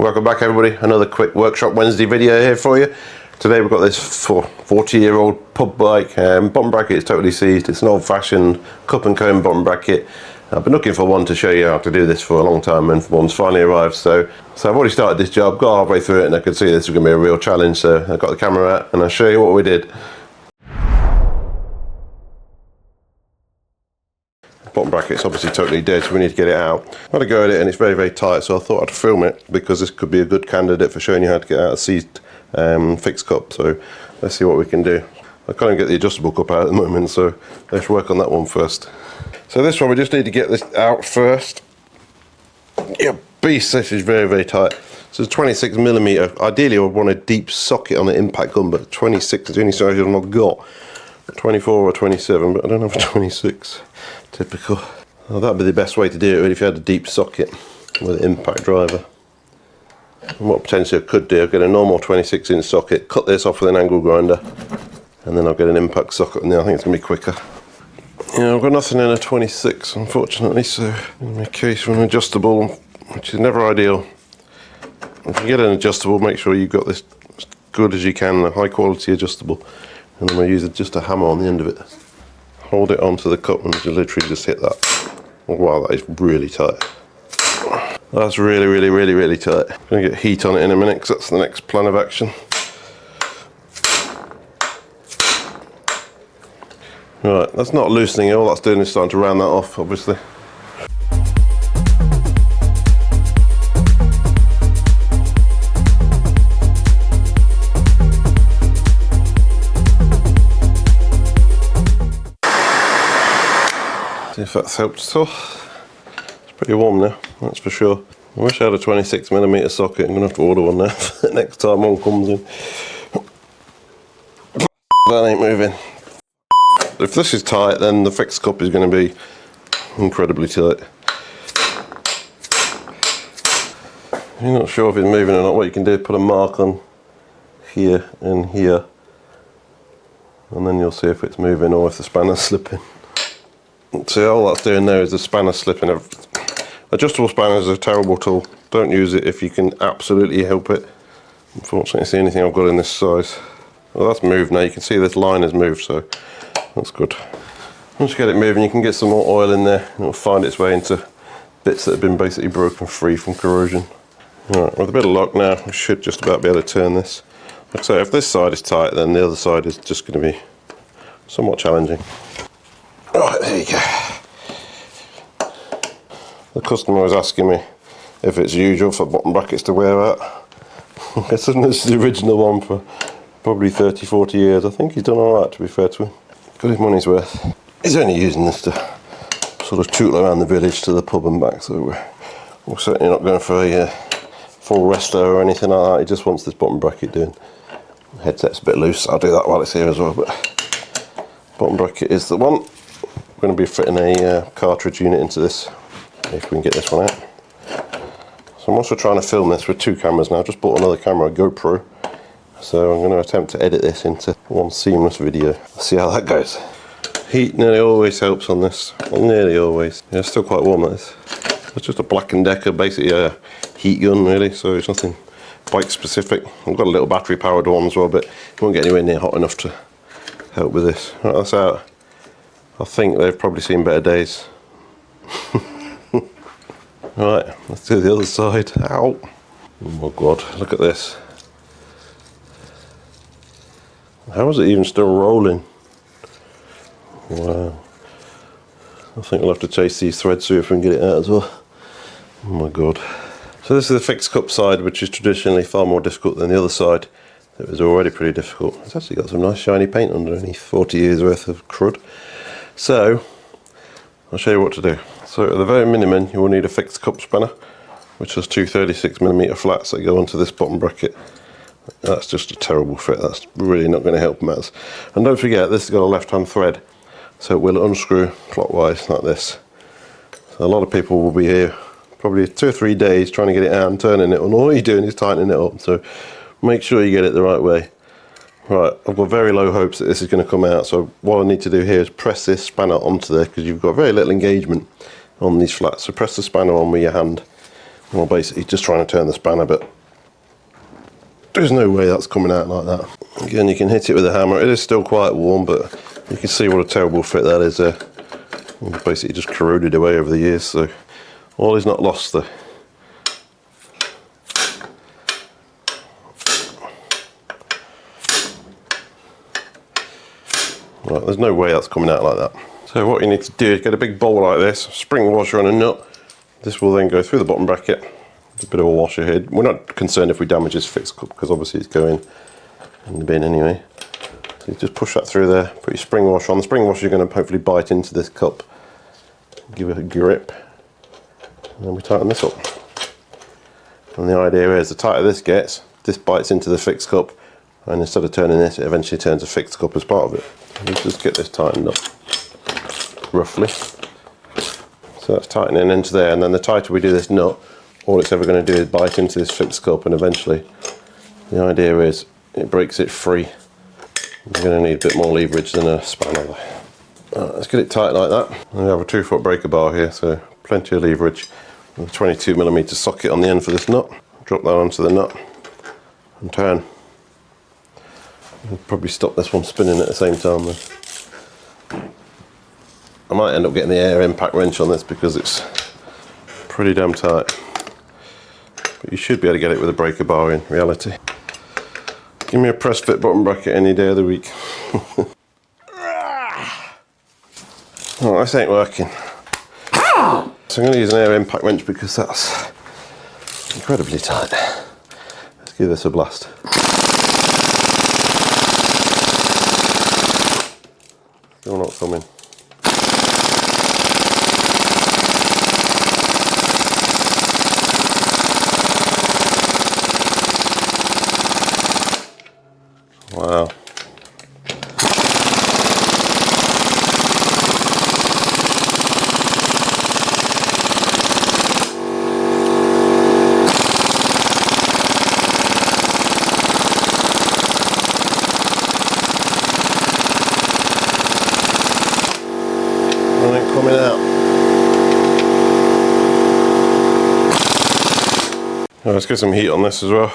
Welcome back everybody, another quick Workshop Wednesday video here for you. Today we've got this 40-year-old pub bike. Bottom bracket is totally seized. It's an old-fashioned cup and cone bottom bracket. I've been looking for one to show you how to do this for a long time, and one's finally arrived. So I've already started this job, got halfway through it, and I could see this was going to be a real challenge. So I got the camera out and I'll show you what we did. Bottom bracket's obviously totally dead, so we need to get it out. I had a go at it and it's very, very tight, so I thought I'd film it because this could be a good candidate for showing you how to get out a seized fixed cup. So let's see what we can do. I can't even get the adjustable cup out at the moment, so let's work on that one first. So this one, we just need to get this out first. Yeah, beast, this is very, very tight. So it's 26mm. Ideally I would want a deep socket on the impact gun, but 26 is the only size I've not got. 24 or 27, but I don't have a 26. Typical. Well, that'd be the best way to do it, really, if you had a deep socket with an impact driver. And what potentially I could do, I'll get a normal 26-inch socket, cut this off with an angle grinder, and then I'll get an impact socket, and then I think it's going to be quicker. Yeah, I've got nothing in a 26, unfortunately, so in my case for an adjustable, which is never ideal. If you get an adjustable, make sure you've got this as good as you can, a high quality adjustable. And then I use just a hammer on the end of it. Hold it onto the cup and you literally just hit that. Oh, wow, that is really tight. That's really, really, really, really tight. I'm going to get heat on it in a minute because that's the next plan of action. Right, that's not loosening it. All that's doing is starting to round that off, obviously. See if that's helped at all. It's pretty warm now, that's for sure. I wish I had a 26mm socket. I'm going to have to order one now next time one comes in. That ain't moving. If this is tight, then the fixed cup is going to be incredibly tight. If you're not sure if it's moving or not, what you can do is put a mark on here and here, and then you'll see if it's moving or if the spanner's slipping. See, all that's doing there is the spanner slipping. Adjustable spanners are a terrible tool. Don't use it if you can absolutely help it. Unfortunately, it's the only thing I've got in this size. Well, that's moved now. You can see this line has moved, so that's good. Once you get it moving, you can get some more oil in there, and it'll find its way into bits that have been basically broken free from corrosion. Alright, with a bit of luck now, we should just about be able to turn this. Like I say, if this side is tight, then the other side is just going to be somewhat challenging. Right, there you go. The customer was asking me if it's usual for bottom brackets to wear out. This is the original one for probably 30-40 years. I think he's done alright, to be fair to him. Got his money's worth. He's only using this to sort of tootle around the village to the pub and back, so we're certainly not going for a full resto or anything like that. He just wants this bottom bracket doing. The headset's a bit loose, I'll do that while it's here as well, but bottom bracket is the one. We're going to be fitting a cartridge unit into this, if we can get this one out. So I'm also trying to film this with two cameras now. I just bought another camera, a GoPro. So I'm going to attempt to edit this into one seamless video. See how that goes. Heat nearly always helps on this. Well, nearly always. Yeah, it's still quite warm, that is. It's just a Black & Decker, basically a heat gun really, so it's nothing bike specific. I've got a little battery powered one as well, but it won't get anywhere near hot enough to help with this. Right, that's out. I think they've probably seen better days. Right, let's do the other side. Ow! Oh my god, look at this. How is it even still rolling? Wow. I think we'll have to chase these threads through if we can get it out as well. Oh my god. So this is the fixed cup side, which is traditionally far more difficult than the other side. It was already pretty difficult. It's actually got some nice shiny paint underneath, 40 years worth of crud. So, I'll show you what to do. So at the very minimum, you will need a fixed cup spanner, which has two 36mm flats that go onto this bottom bracket. That's just a terrible fit. That's really not going to help matters. And don't forget, this has got a left-hand thread, so it will unscrew clockwise like this. So a lot of people will be here probably 2 or 3 days trying to get it out and turning it, and all you're doing is tightening it up. So make sure you get it the right way. Right, I've got very low hopes that this is going to come out, so what I need to do here is press this spanner onto there, because you've got very little engagement on these flats. So press the spanner on with your hand, Well, basically just trying to turn the spanner, but there's no way that's coming out like that. Again, you can hit it with a hammer. It is still quite warm, but you can see what a terrible fit that is there. It's basically just corroded away over the years, so all is not lost there. Right, there's no way that's coming out like that. So what you need to do is get a big bowl like this, spring washer and a nut. This will then go through the bottom bracket. There's a bit of a washer here. We're not concerned if we damage this fixed cup because obviously it's going in the bin anyway. So you just push that through there, put your spring washer on. The spring washer you're going to hopefully bite into this cup. Give it a grip. And then we tighten this up. And the idea is the tighter this gets, this bites into the fixed cup, and instead of turning this, it eventually turns a fixed cup as part of it. You just get this tightened up, roughly. So that's tightening into there, and then the tighter we do this nut, all it's ever going to do is bite into this fixed cup, and eventually the idea is it breaks it free. You're going to need a bit more leverage than a spanner. Right, let's get it tight like that. We have a 2-foot breaker bar here, so plenty of leverage. With a 22mm socket on the end for this nut. Drop that onto the nut and turn. I'll probably stop this one spinning at the same time though. I might end up getting the air impact wrench on this because it's pretty damn tight. But you should be able to get it with a breaker bar in reality. Give me a press fit bottom bracket any day of the week. Oh, this ain't working. So I'm going to use an air impact wrench because that's incredibly tight. Let's give this a blast. Still not coming. Wow. Coming out. Oh, let's get some heat on this as well.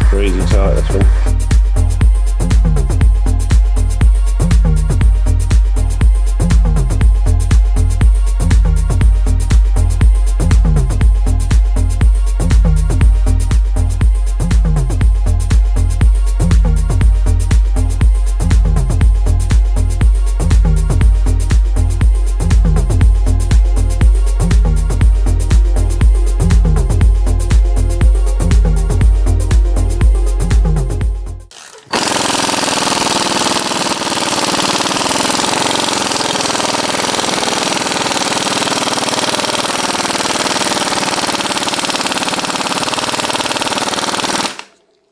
Crazy tight, this one.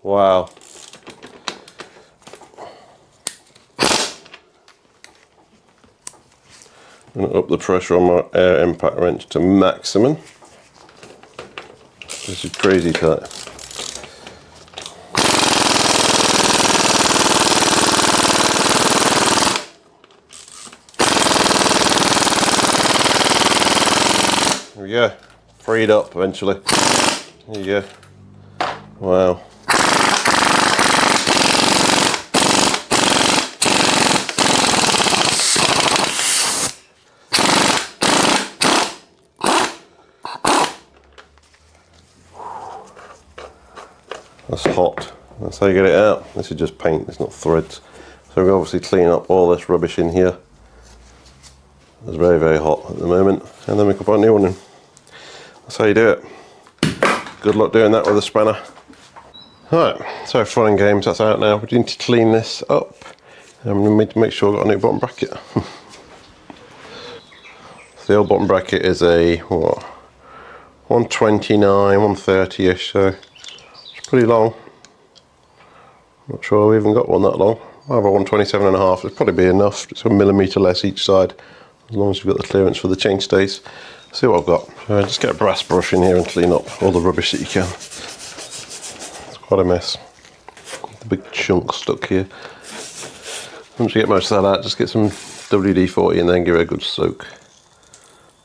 Wow. I'm going to up the pressure on my air impact wrench to maximum. This is crazy tight. There we go. Freed up eventually. There you go. Wow. That's hot. That's how you get it out. This is just paint, it's not threads. So we obviously clean up all this rubbish in here. It's very, very hot at the moment. And then we can put a new one in. That's how you do it. Good luck doing that with a spanner. Alright, so fun and games, that's out now. We need to clean this up. And we need to make sure we've got a new bottom bracket. So the old bottom bracket is a, what, 129, 130-ish, so it's pretty long. Not sure we even got one that long. I have a 127.5, it'd probably be enough. It's a millimetre less each side, as long as you've got the clearance for the chain stays. See what I've got. So just get a brass brush in here and clean up all the rubbish that you can. It's quite a mess. The big chunk stuck here. Once you get most of that out, just get some WD-40 and then give it a good soak.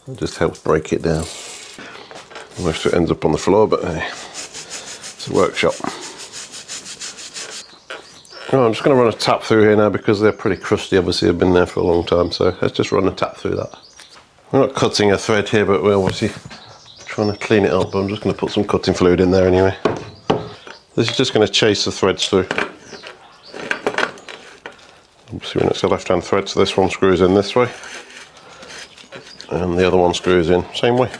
It just helps break it down. Most of it ends up on the floor, but hey, it's a workshop. Right, I'm just going to run a tap through here now because they're pretty crusty. Obviously, I've been there for a long time, so let's just run a tap through that. We're not cutting a thread here, but we're obviously trying to clean it up. But I'm just going to put some cutting fluid in there anyway. This is just going to chase the threads through. Obviously, when it's a left-hand thread, so this one screws in this way, and the other one screws in same way.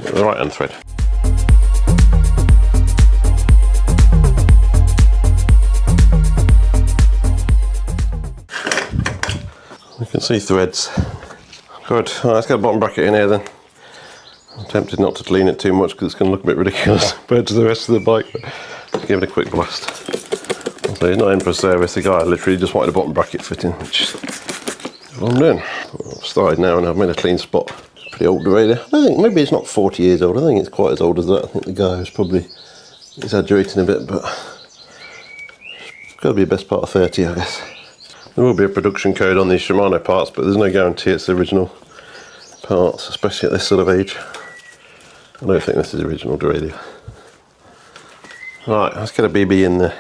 The right-hand thread. You can see threads. Good. Right, let's get a bottom bracket in here then. I'm tempted not to clean it too much because it's going to look a bit ridiculous compared to the rest of the bike, but let's give it a quick blast. So he's not in for a service. The guy literally just wanted a bottom bracket fitting, which is what I'm doing. I've started now and I've made a clean spot. It's pretty old already. I don't think, maybe it's not 40 years old. I think it's quite as old as that. I think the guy was probably exaggerating a bit, but it's got to be the best part of 30, I guess. There will be a production code on these Shimano parts, but there's no guarantee it's the original parts, especially at this sort of age. I don't think this is original derailleur. Right, let's get a BB in there.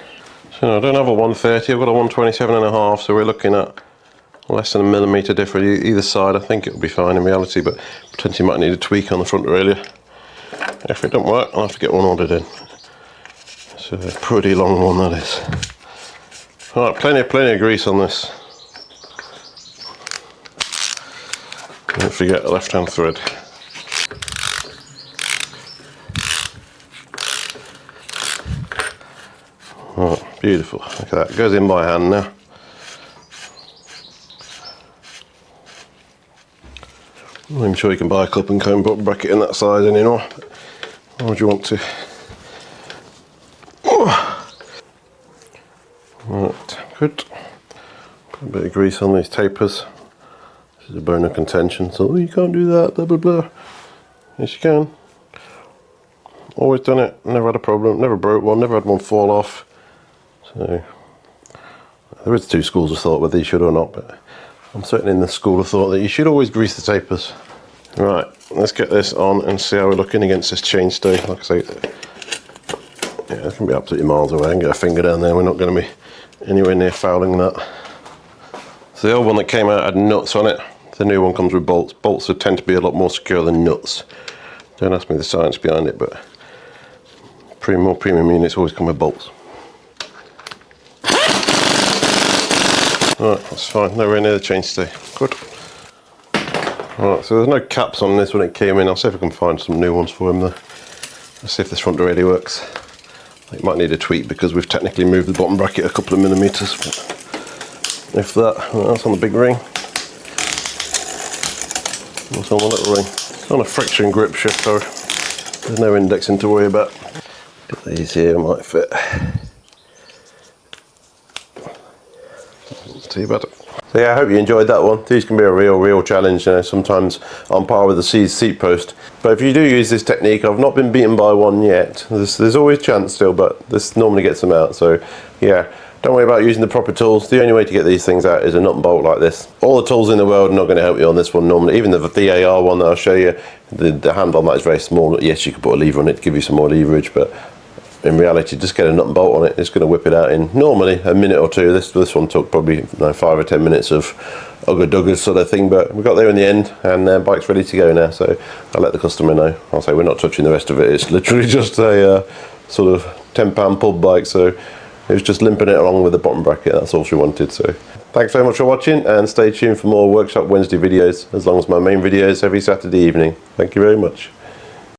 So I don't have a 130, I've got a 127.5, so we're looking at less than a millimetre difference either side. I think it'll be fine in reality, but potentially might need a tweak on the front derailleur. If it don't work, I'll have to get one ordered in. It's a pretty long one, that is. Right, plenty of grease on this. Don't forget the left-hand thread. Right, beautiful. Look at that. It goes in by hand now. I'm sure you can buy a clip and comb bottom bracket in that size anymore. Or would you want to? Right, good. Put a bit of grease on these tapers. This is a bone of contention, so you can't do that, blah blah blah. Yes you can. Always done it, never had a problem, never broke one, never had one fall off. So there is two schools of thought whether you should or not, but I'm certainly in the school of thought that you should always grease the tapers. Right, let's get this on and see how we're looking against this chainstay. Like I say, yeah, it can be absolutely miles away. I can get a finger down there, we're not going to be anywhere near fouling that. So the old one that came out had nuts on it. The new one comes with bolts. Bolts tend to be a lot more secure than nuts. Don't ask me the science behind it, but more premium units always come with bolts. Alright, that's fine. Nowhere near the chainstay. Good. Alright, so there's no caps on this when it came in. I'll see if I can find some new ones for him though. Let's see if this front derailleur works. It might need a tweak because we've technically moved the bottom bracket a couple of millimetres. If that, that's on the big ring. That's on the little ring. It's on a friction grip shifter. There's no indexing to worry about. These here might fit. Too bad. So yeah, I hope you enjoyed that one. These can be a real challenge, you know, sometimes on par with the seat post. But if you do use this technique, I've not been beaten by one yet. There's always chance still, but this normally gets them out. So yeah, don't worry about using the proper tools. The only way to get these things out is a nut and bolt like this. All the tools in the world are not going to help you on this one normally. Even the VAR one that I'll show you, the handle on that is very small. Yes, you could put a lever on it to give you some more leverage, but in reality, just get a nut and bolt on it. It's going to whip it out in normally a minute or two. This one took probably 5 or 10 minutes of ugga-dugga sort of thing, but we got there in the end, and the bike's ready to go now. So I'll let the customer know. I'll say we're not touching the rest of it. It's literally just a sort of £10 pub bike. So it was just limping it along with the bottom bracket. That's all she wanted. So thanks very much for watching, and stay tuned for more Workshop Wednesday videos, as long as my main videos every Saturday evening. Thank you very much.